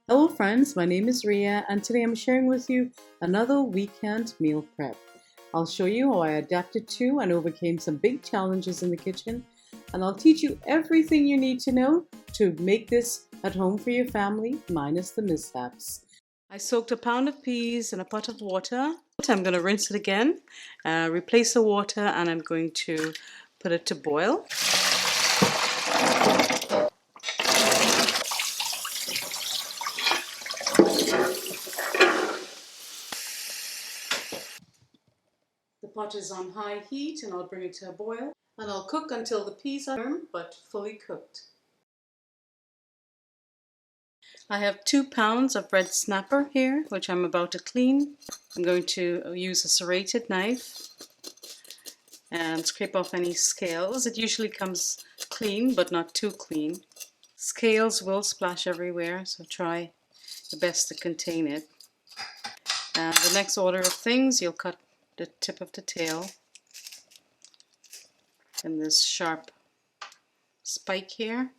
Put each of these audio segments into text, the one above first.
Hello friends, my name is Ria and today I'm sharing with you another weekend meal prep. I'll show you how I adapted to and overcame some big challenges in the kitchen, and I'll teach you everything you need to know to make this at home for your family, minus the mishaps. I soaked a pound of peas in a pot of water. I'm going to rinse it again, replace the water, and I'm going to put it to boil. The pot is on high heat and I'll bring it to a boil, and I'll cook until the peas are firm but fully cooked. I have 2 pounds of red snapper here, which I'm about to clean. I'm going to use a serrated knife and scrape off any scales. It usually comes clean, but not too clean. Scales will splash everywhere, so try the best to contain it. And the next order of things, you'll cut the tip of the tail and this sharp spike here.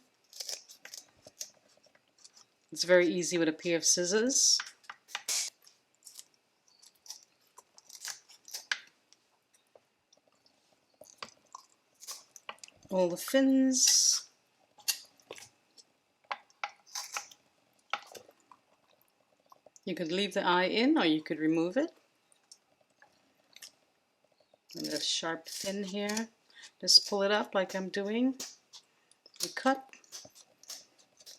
It's very easy with a pair of scissors. All the fins. You could leave the eye in or you could remove it. And a sharp fin here. Just pull it up like I'm doing. You cut.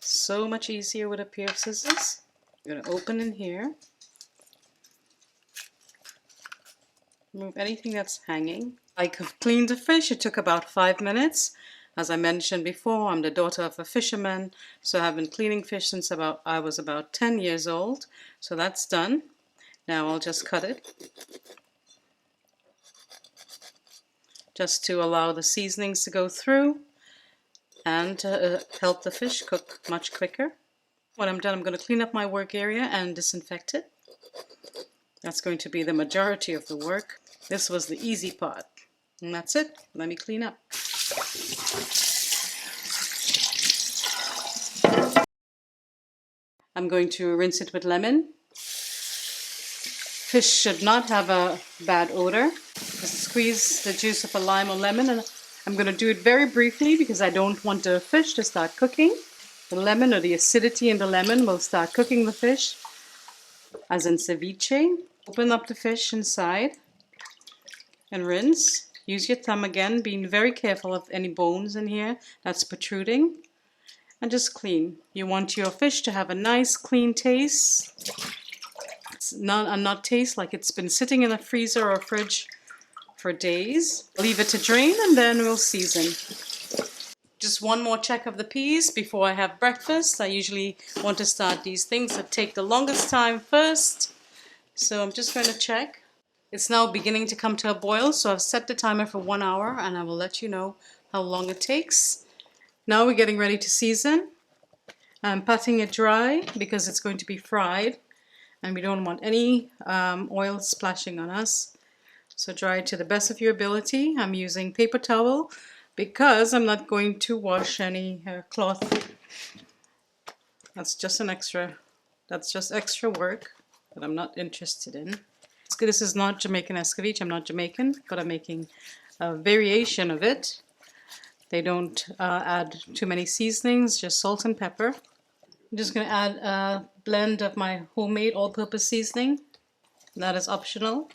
So much easier with a pair of scissors. I'm going to open in here. Remove anything that's hanging. I cleaned the fish. It took about 5 minutes. As I mentioned before, I'm the daughter of a fisherman, so I've been cleaning fish since I was about 10 years old. So that's done. Now I'll just cut it, just to allow the seasonings to go through and to help the fish cook much quicker. When I'm done, I'm going to clean up my work area and disinfect it. That's going to be the majority of the work. This was the easy part. And that's it. Let me clean up. I'm going to rinse it with lemon. Fish should not have a bad odor. Just squeeze the juice of a lime or lemon, and I'm going to do it very briefly because I don't want the fish to start cooking. The lemon, or the acidity in the lemon, will start cooking the fish, as in ceviche. Open up the fish inside and rinse. Use your thumb again, being very careful of any bones in here that's protruding. And just clean. You want your fish to have a nice clean taste. It's not taste like it's been sitting in the freezer or fridge for days. Leave it to drain and then we'll season. Just one more check of the peas before I have breakfast. I usually want to start these things that take the longest time first. So I'm just going to check. It's now beginning to come to a boil, so I've set the timer for 1 hour and I will let you know how long it takes. Now we're getting ready to season. I'm patting it dry because it's going to be fried and we don't want any oil splashing on us. So dry it to the best of your ability. I'm using paper towel because I'm not going to wash any cloth. That's just extra work that I'm not interested in. This is not Jamaican Escovitch. I'm not Jamaican, but I'm making a variation of it. They don't add too many seasonings, just salt and pepper. I'm just going to add a blend of my homemade all-purpose seasoning. That is optional.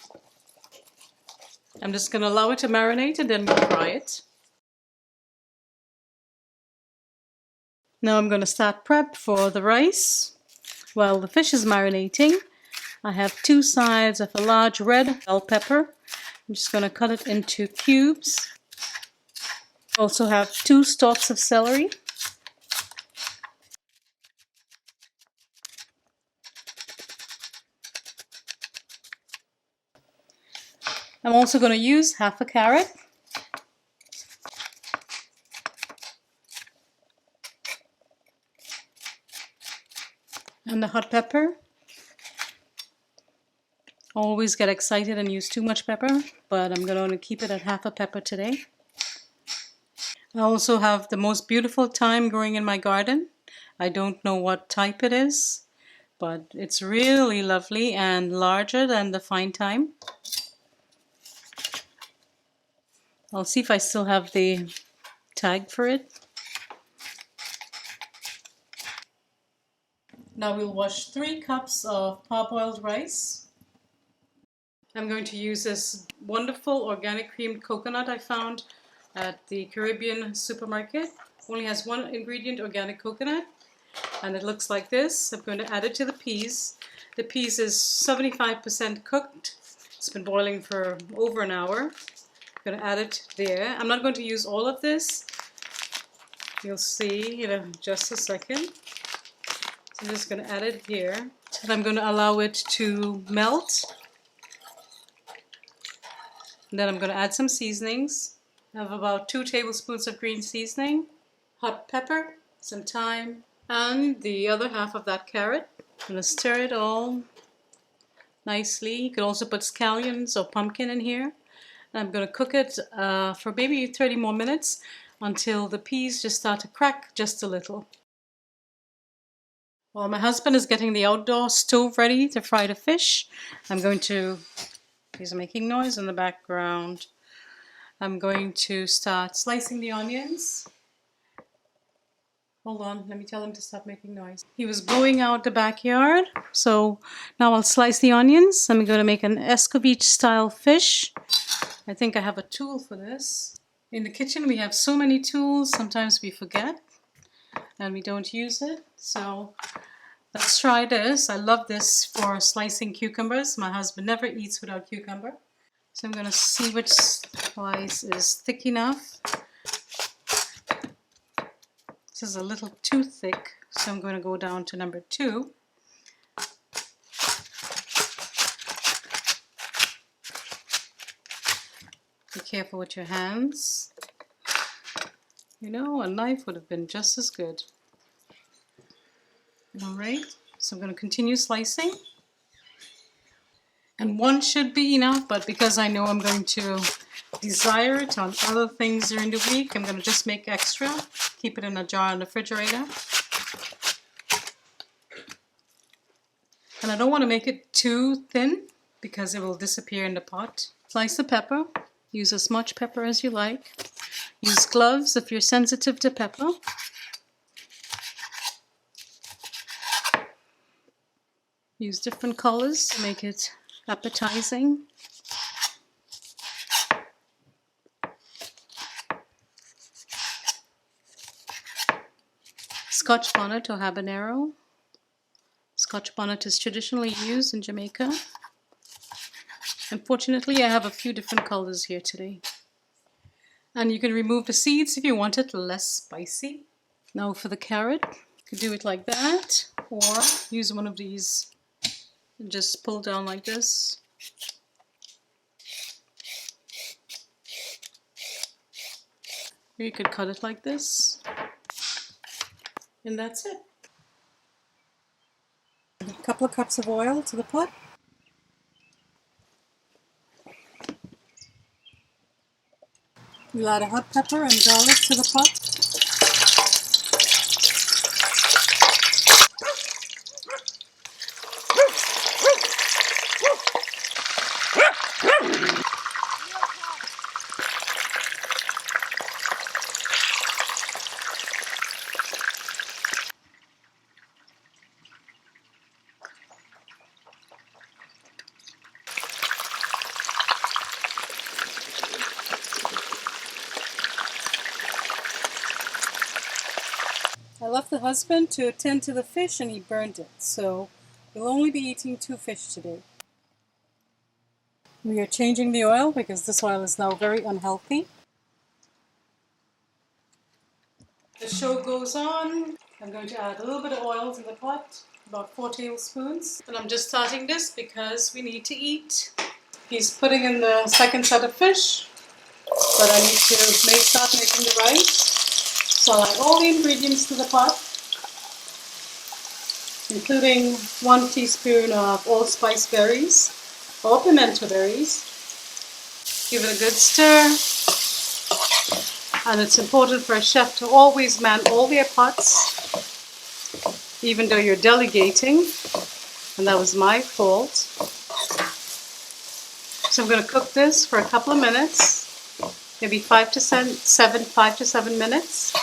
I'm just going to allow it to marinate and then we'll fry it. Now I'm going to start prep for the rice. While the fish is marinating, I have 2 sides of a large red bell pepper. I'm just going to cut it into cubes. I also have 2 stalks of celery. I'm also going to use half a carrot. And the hot pepper. Always get excited and use too much pepper, but I'm going to keep it at half a pepper today. I also have the most beautiful thyme growing in my garden. I don't know what type it is. but it's really lovely and larger than the fine thyme. I'll see if I still have the tag for it. Now we'll wash 3 cups of parboiled rice. I'm going to use this wonderful organic creamed coconut I found at the Caribbean supermarket. Only has 1 ingredient, organic coconut, and it looks like this. I'm going to add it to the peas. The peas is 75% cooked. It's been boiling for over an hour. I'm going to add it there. I'm not going to use all of this. You'll see in just a second. So I'm just going to add it here. And I'm going to allow it to melt. And then I'm going to add some seasonings. I have about 2 tablespoons of green seasoning, hot pepper, some thyme, and the other half of that carrot. I'm going to stir it all nicely. You could also put scallions or pumpkin in here. And I'm going to cook it for maybe 30 more minutes until the peas just start to crack just a little. While my husband is getting the outdoor stove ready to fry the fish, he's making noise in the background. I'm going to start slicing the onions. Hold on, let me tell him to stop making noise. He was blowing out the backyard, so now I'll slice the onions. I'm going to make an escovitch-style fish. I think I have a tool for this. In the kitchen we have so many tools, sometimes we forget and we don't use it. So let's try this. I love this for slicing cucumbers. My husband never eats without cucumber. So I'm going to see which slice is thick enough. This is a little too thick, so I'm going to go down to number 2. Be careful with your hands. You know, a knife would have been just as good. Alright, so I'm going to continue slicing. And 1 should be enough, but because I know I'm going to desire it on other things during the week, I'm going to just make extra. Keep it in a jar in the refrigerator. And I don't want to make it too thin because it will disappear in the pot. Slice the pepper. Use as much pepper as you like. Use gloves if you're sensitive to pepper. Use different colors to make it appetizing. Scotch bonnet or habanero. Scotch bonnet is traditionally used in Jamaica. Unfortunately, I have a few different colors here today. And you can remove the seeds if you want it less spicy. Now for the carrot, you could do it like that, or use one of these and just pull down like this. Or you could cut it like this. And that's it. A couple of cups of oil to the pot. We'll add a hot pepper and garlic to the pot. I left the husband to attend to the fish and he burned it, so we'll only be eating 2 fish today. We are changing the oil because this oil is now very unhealthy. The show goes on. I'm going to add a little bit of oil to the pot, about 4 tablespoons. And I'm just starting this because we need to eat. He's putting in the second set of fish, but I need to start making the rice. So I'll add all the ingredients to the pot, including 1 teaspoon of allspice berries or pimento berries. Give it a good stir. And it's important for a chef to always man all their pots, even though you're delegating. and that was my fault. So I'm going to cook this for a couple of minutes, maybe 5 to 7 minutes.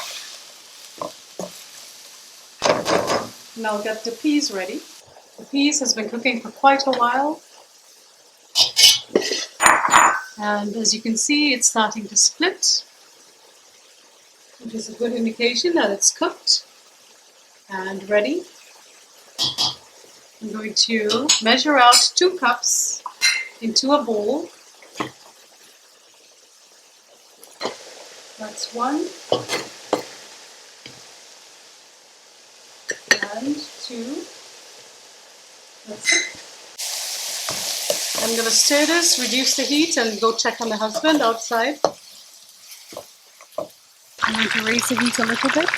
And I'll get the peas ready. The peas has been cooking for quite a while. And as you can see, it's starting to split, which is a good indication that it's cooked and ready. I'm going to measure out 2 cups into a bowl. That's 1 and 2. That's it. I'm going to stir this, reduce the heat, and go check on the husband outside. I'm going to raise the heat a little bit.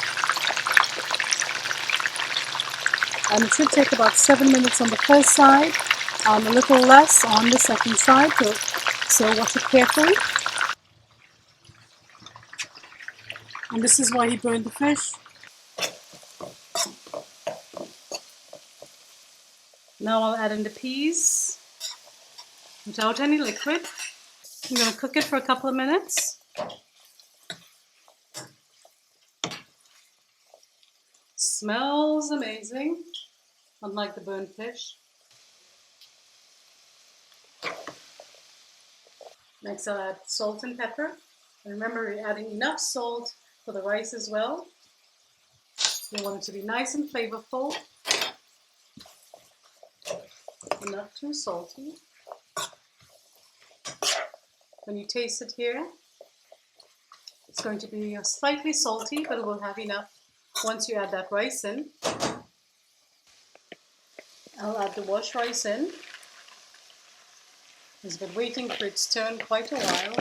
And it should take about 7 minutes on the first side, a little less on the second side, so watch it carefully. And this is why he burned the fish. Now I'll add in the peas without any liquid. I'm going to cook it for a couple of minutes. Smells amazing, unlike the burnt fish. Next I'll add salt and pepper. And remember, you're adding enough salt for the rice as well. You want it to be nice and flavorful. Not too salty. When you taste it here, it's going to be slightly salty, but it will have enough once you add that rice in. I'll add the washed rice in. It's been waiting for its turn quite a while.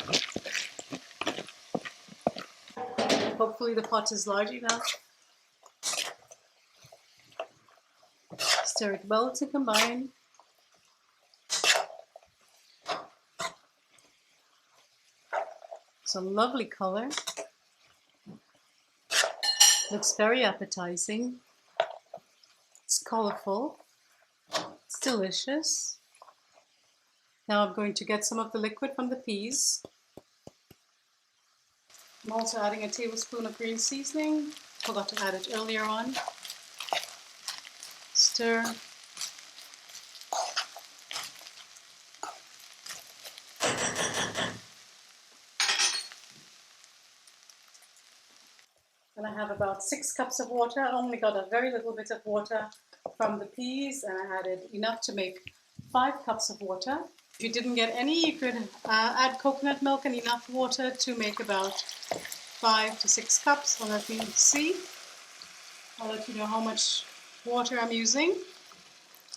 Hopefully the pot is large enough. Stir it well to combine. Some lovely color. Looks very appetizing. It's colorful. It's delicious. Now I'm going to get some of the liquid from the peas. I'm also adding a tablespoon of green seasoning. Forgot to add it earlier on. Stir. And I have about 6 cups of water. I only got a very little bit of water from the peas, and I added enough to make 5 cups of water. If you didn't get any, you could add coconut milk and enough water to make about 5 to 6 cups. So let me see. I'll let you know how much water I'm using.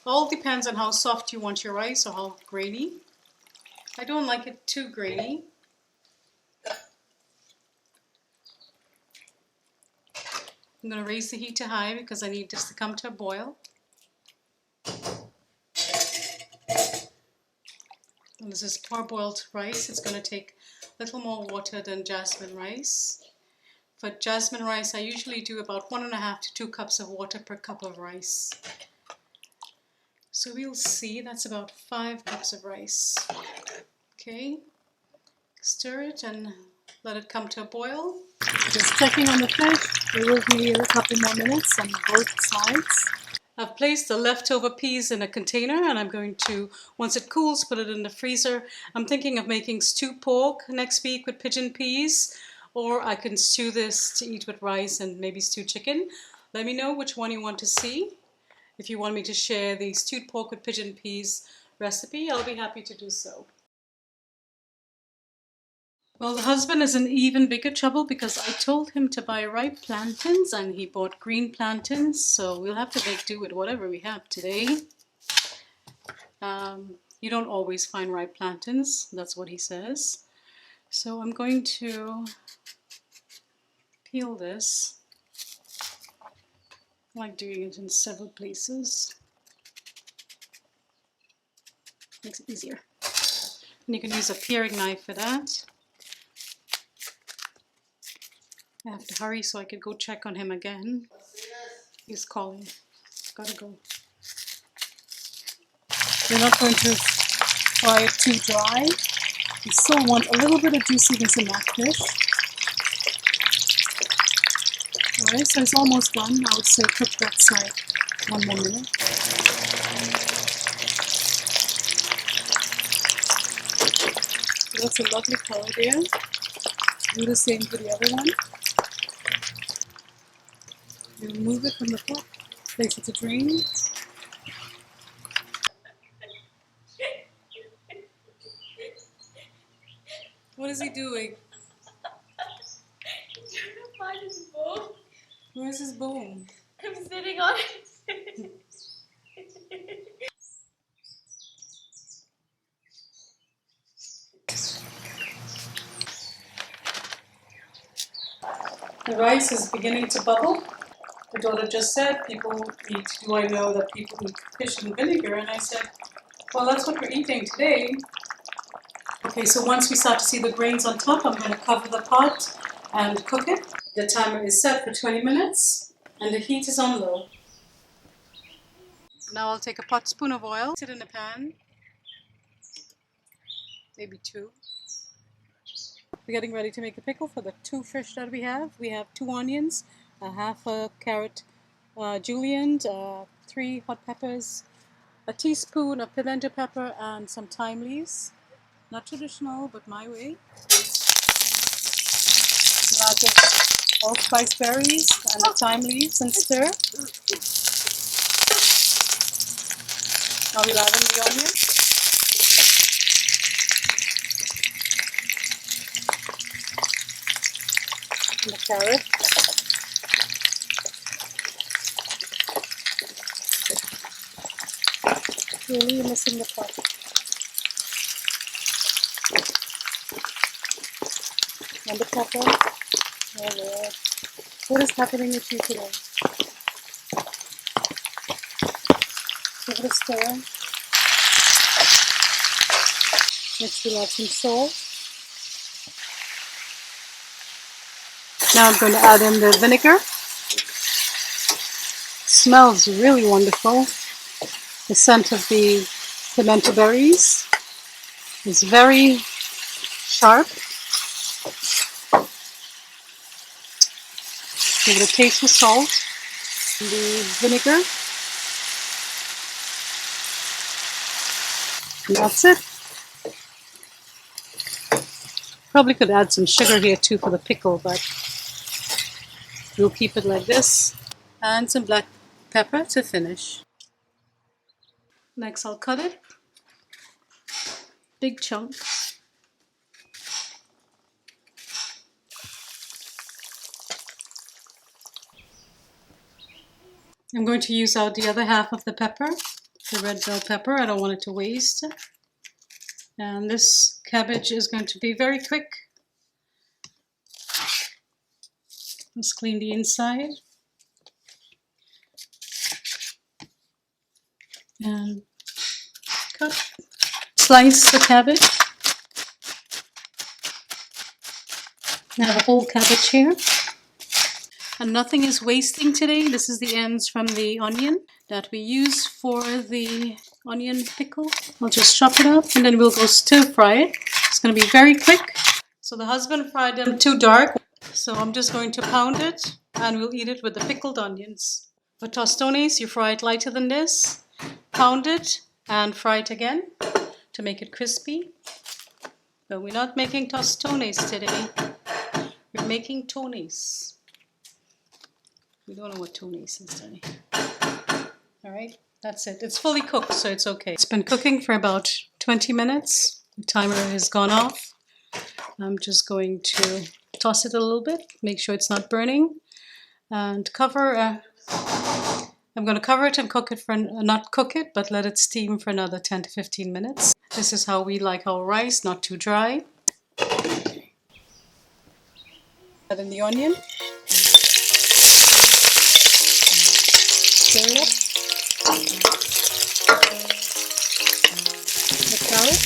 All depends on how soft you want your rice or how grainy. I don't like it too grainy. I'm going to raise the heat to high because I need this to come to a boil. And this is parboiled rice. It's going to take a little more water than jasmine rice. For jasmine rice, I usually do about 1.5 to 2 cups of water per cup of rice. So we'll see, that's about 5 cups of rice. Okay, stir it and let it come to a boil. Just checking on the fish. It will be a couple more minutes on both sides. I've placed the leftover peas in a container and I'm going to, once it cools, put it in the freezer. I'm thinking of making stewed pork next week with pigeon peas, or I can stew this to eat with rice and maybe stewed chicken. Let me know which one you want to see. If you want me to share the stewed pork with pigeon peas recipe, I'll be happy to do so. Well, the husband is in even bigger trouble because I told him to buy ripe plantains and he bought green plantains, so we'll have to make do with whatever we have today. You don't always find ripe plantains, that's what he says. So I'm going to peel this. I like doing it in several places. Makes it easier. And you can use a paring knife for that. I have to hurry so I could go check on him again. He's calling. Gotta go. We're not going to fry it too dry. We still want a little bit of juiciness in that fish. Alright, so it's almost done. I would say cook that side 1 more minute. So that's a lovely color there. Do the same for the other one. You remove it from the pot, place it to drain. What is he doing? He's trying to find his bone. Where's his bone? I'm sitting on it. The rice is beginning to bubble. The daughter just said, do I know that people eat fish in vinegar? And I said, well, that's what we're eating today. Okay, so once we start to see the grains on top, I'm going to cover the pot and cook it. The timer is set for 20 minutes and the heat is on low. Now I'll take a pot spoon of oil, sit in a pan, maybe 2. We're getting ready to make a pickle for the 2 fish that we have. We have 2 onions, a half a carrot julienned, 3 hot peppers, a teaspoon of pimento pepper, and some thyme leaves. Not traditional, but my way. So I'll just allspice berries and the thyme leaves and stir. Now we'll add in the onion. And the carrot. Really missing the pot. And the pepper. Oh Lord. What is happening with you today? Give it a stir. Next we'll add some salt. Now I'm going to add in the vinegar. Smells really wonderful. The scent of the pimento berries is very sharp. Give it a taste of salt and the vinegar. And that's it. Probably could add some sugar here too for the pickle, but we'll keep it like this. And some black pepper to finish. Next I'll cut it. Big chunks. I'm going to use out the other half of the pepper, the red bell pepper. I don't want it to waste. And this cabbage is going to be very quick. Let's clean the inside. And cut. Slice the cabbage. I have a whole cabbage here. And nothing is wasting today. This is the ends from the onion that we use for the onion pickle. I'll just chop it up and then we'll go stir fry it. It's going to be very quick. So the husband fried them too dark. So I'm just going to pound it and we'll eat it with the pickled onions. For tostones, you fry it lighter than this. Pound it and fry it again to make it crispy. But we're not making tostones today. We're making tones. We don't know what tones is today. Alright, that's it. It's fully cooked, so it's okay. It's been cooking for about 20 minutes. The timer has gone off. I'm just going to toss it a little bit, make sure it's not burning, and cover. I'm going to cover it and cook it for, not cook it, but let it steam for another 10 to 15 minutes. This is how we like our rice, not too dry. Add in the onion. Stir it up. The carrot.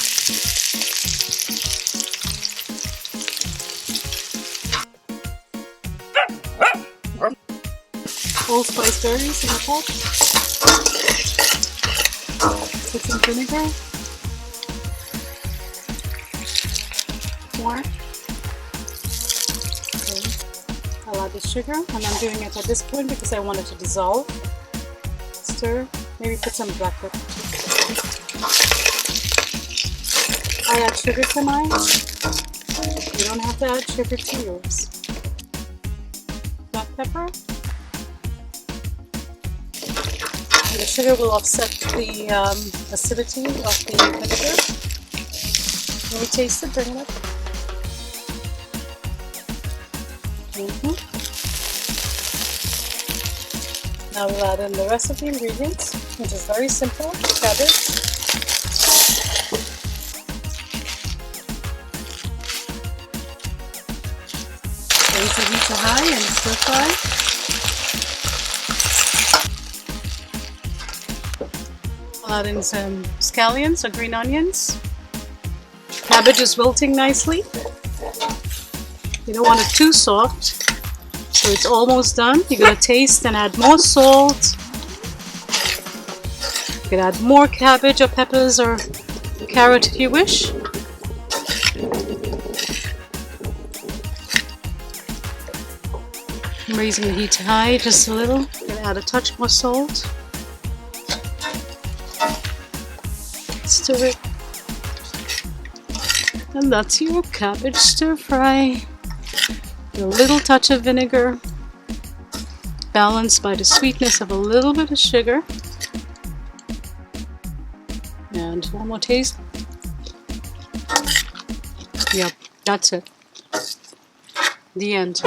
Allspice berries in the pot. Put some vinegar. More. Okay. I'll add the sugar, and I'm doing it at this point because I want it to dissolve. Stir. Maybe put some black pepper too. I add sugar to mine. You don't have to add sugar to yours. Black pepper. And the sugar will offset the acidity of the vinegar. Let me taste it, bring it up. Now we'll add in the rest of the ingredients, which is very simple. Cabbage. Raise the heat to high and stir fry. I'll add in some scallions or green onions. Cabbage is wilting nicely. You don't want it too soft. So it's almost done. You're going to taste and add more salt. You can add more cabbage or peppers or carrot if you wish. I'm raising the heat to high just a little. I'm going to add a touch more salt. Stir it. And that's your cabbage stir fry. A little touch of vinegar, balanced by the sweetness of a little bit of sugar. And one more taste. Yep, that's it. The end.